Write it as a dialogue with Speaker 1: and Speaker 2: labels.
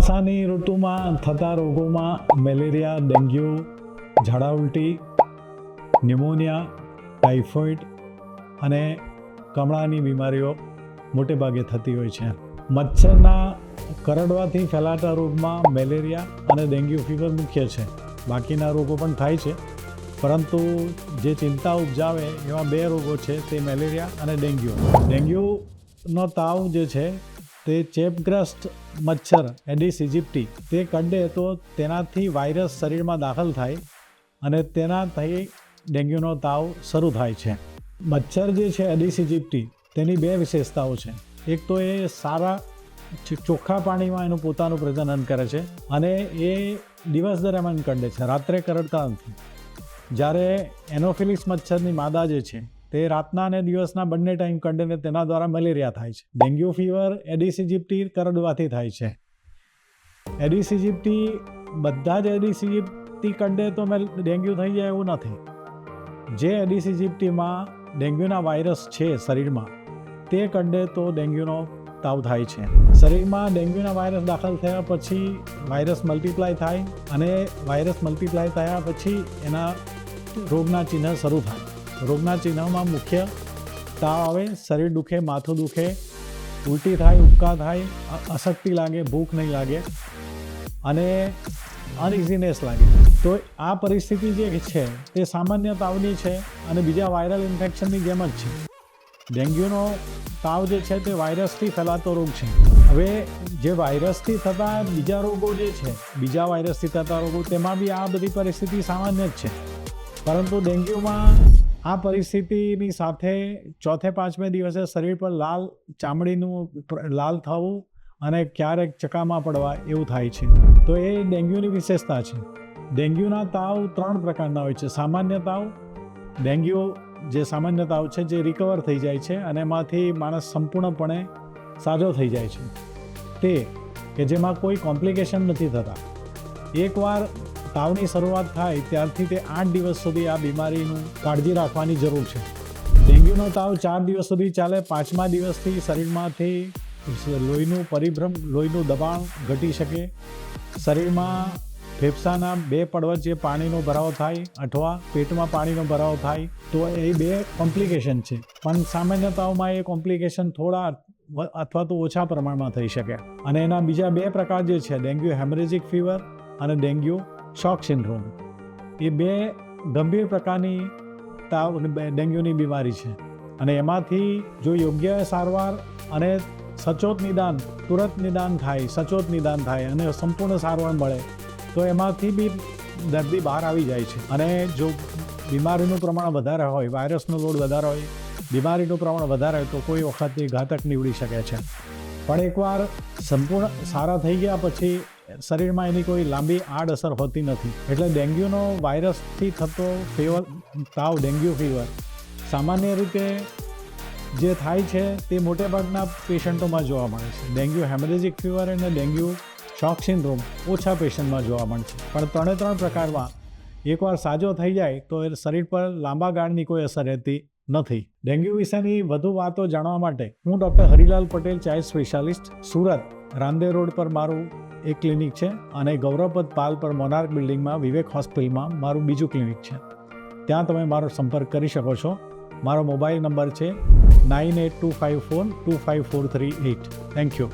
Speaker 1: ચોમાસાની ઋતુમાં થતા રોગોમાં મેલેરિયા, ડેન્ગ્યુ, ઝાડા ઉલટી, ન્યુમોનિયા, ટાઇફોઇડ અને કમળાની બીમારીઓ મોટે ભાગે થતી હોય છે. મચ્છરના કરડવાથી ફેલાતા રોગમાં મેલેરિયા અને ડેન્ગ્યુ ફીવર મુખ્ય છે. બાકીના રોગો પણ થાય છે, પરંતુ જે ચિંતા ઉપજાવે એવા બે રોગો છે તે મેલેરિયા અને ડેન્ગ્યુ. ડેન્ગ્યુનો તાવ જે છે તે ચેપગ્રસ્ત મચ્છર એડિસ ઇજિપ્ટી તે કરડે તો તેનાથી વાયરસ શરીરમાં દાખલ થાય અને તેનાથી ડેન્ગ્યુનો તાવ શરૂ થાય છે. મચ્છર જે છે એડિસ ઇજિપ્ટી તેની બે વિશેષતાઓ છે. એક તો એ સારા ચોખ્ખા પાણીમાં એનું પોતાનું પ્રજનન કરે છે અને એ દિવસ દરમિયાન કરડે છે, રાત્રે કરડતા નથી. જ્યારે એનોફિલિસ મચ્છરની માદા જે છે તે રાતના અને દિવસના બંને ટાઈમ કરડે ને તેના દ્વારા મેલેરિયા થાય છે. ડેન્ગ્યુ ફીવર એડિસ ઇજિપ્ટી કરડવાથી થાય છે. એડિસ ઇજિપ્ટી બધા જ એડિસ ઇજિપ્ટી કરડે તો ડેન્ગ્યુ થઈ જાય એવું નથી. જે એડિસ ઇજિપ્ટીમાં ડેન્ગ્યુના વાયરસ છે શરીરમાં તે કરડે તો ડેન્ગ્યુનો તાવ થાય છે. શરીરમાં ડેન્ગ્યુના વાયરસ દાખલ થયા પછી વાયરસ મલ્ટીપ્લાય થાય અને વાયરસ મલ્ટીપ્લાય થયા પછી એના રોગના ચિહ્ન શરૂ થાય. રોગના ચિહ્નમાં મુખ્ય તાવ આવે, શરીર દુખે, માથું દુખે, ઉલટી થાય, ઉબકા થાય, અશક્તિ લાગે, ભૂખ નહીં લાગે અને અનઇઝીનેસ લાગે. તો આ પરિસ્થિતિ જે છે તે સામાન્ય તાવની છે અને બીજા વાયરલ ઇન્ફેક્શનની જેમ જ છે. ડેન્ગ્યુનો તાવ જે છે તે વાયરસથી ફેલાતો રોગ છે. હવે જે વાયરસથી થતા બીજા રોગો જે છે, બીજા વાયરસથી થતા રોગો, તેમાં બી આ બધી પરિસ્થિતિ સામાન્ય જ છે. પરંતુ ડેન્ગ્યુમાં આ પરિસ્થિતિની સાથે ચોથે પાંચમે દિવસે શરીર પર ચામડીનું લાલ થવું અને ક્યારેક ચકામા પડવા એવું થાય છે. તો એ ડેન્ગ્યુની વિશેષતા છે. ડેન્ગ્યુના તાવ 3 પ્રકારના હોય છે. સામાન્ય તાવ, ડેન્ગ્યુ જે સામાન્ય તાવ છે જે રિકવર થઈ જાય છે અને એમાંથી માણસ સંપૂર્ણપણે સાજો થઈ જાય છે. તે કે જેમાં કોઈ કોમ્પ્લિકેશન નથી થતા. એકવાર તાવની શરૂઆત થાય ત્યારથી તે 8 દિવસ સુધી આ બીમારીનું કાળજી રાખવાની જરૂર છે. ડેન્ગ્યુનો તાવ 4 દિવસ સુધી ચાલે. 5મા દિવસથી શરીરમાંથી લોહીનું પરિભ્રમ, લોહીનું દબાણ ઘટી શકે. શરીરમાં ફેફસાના 2 પડ વચ્ચે પાણીનો ભરાવો થાય અથવા પેટમાં પાણીનો ભરાવો થાય તો એ 2 કોમ્પ્લિકેશન છે. પણ સામાન્ય તાવમાં એ કોમ્પ્લિકેશન થોડા અથવા તો ઓછા પ્રમાણમાં થઈ શકે. અને એના બીજા 2 પ્રકાર જે છે, ડેન્ગ્યુ હેમરેજિક ફીવર અને ડેન્ગ્યુ શોક સિન્ડ્રોમ, એ 2 ગંભીર પ્રકારની તાવ ડેન્ગ્યુની બીમારી છે. અને એમાંથી જો યોગ્ય સારવાર અને સચોટ નિદાન, તુરંત નિદાન થાય, સચોટ નિદાન થાય અને સંપૂર્ણ સારવાર મળે તો એમાંથી બી દર્દી બહાર આવી જાય છે. અને જો બીમારીનું પ્રમાણ વધારે હોય, વાયરસનો લોડ વધારે હોય, બીમારીનું પ્રમાણ વધારે હોય તો કોઈ વખત એ ઘાતક નીવડી શકે છે. પણ એકવાર સંપૂર્ણ સારા થઈ ગયા પછી શરીરમાં એની કોઈ લાંબી આડઅસર હોતી નથી. એટલે ડેન્ગ્યુનો વાયરસથી થતો તાવ, ડેન્ગ્યુ ફીવર, સામાન્ય રીતે જે થાય છે તે મોટે ભાગના પેશન્ટોમાં જોવા મળે છે. ડેન્ગ્યુ હેમરેજિક ફીવર અને ડેન્ગ્યુ શોક સિન્ડ્રોમ ઓછા પેશન્ટમાં જોવા મળે છે. પણ 3 પ્રકારમાં એકવાર સાજો થઈ જાય તો એ શરીર પર લાંબા ગાળની કોઈ અસર રહેતી નથી. ડેન્ગ્યુ વિશેની વધુ વાતો જાણવા માટે હું doctor Harilal Patel, child specialist, Surat Rander road પર મારું એક ક્લિનિક છે અને ગૌરવપદ પાલ પર મોનાર્ક બિલ્ડિંગમાં વિવેક હોસ્પિટલમાં મારું બીજું ક્લિનિક છે. ત્યાં તમે મારો સંપર્ક કરી શકો છો. મારો મોબાઈલ નંબર છે 9825425438. Thank you.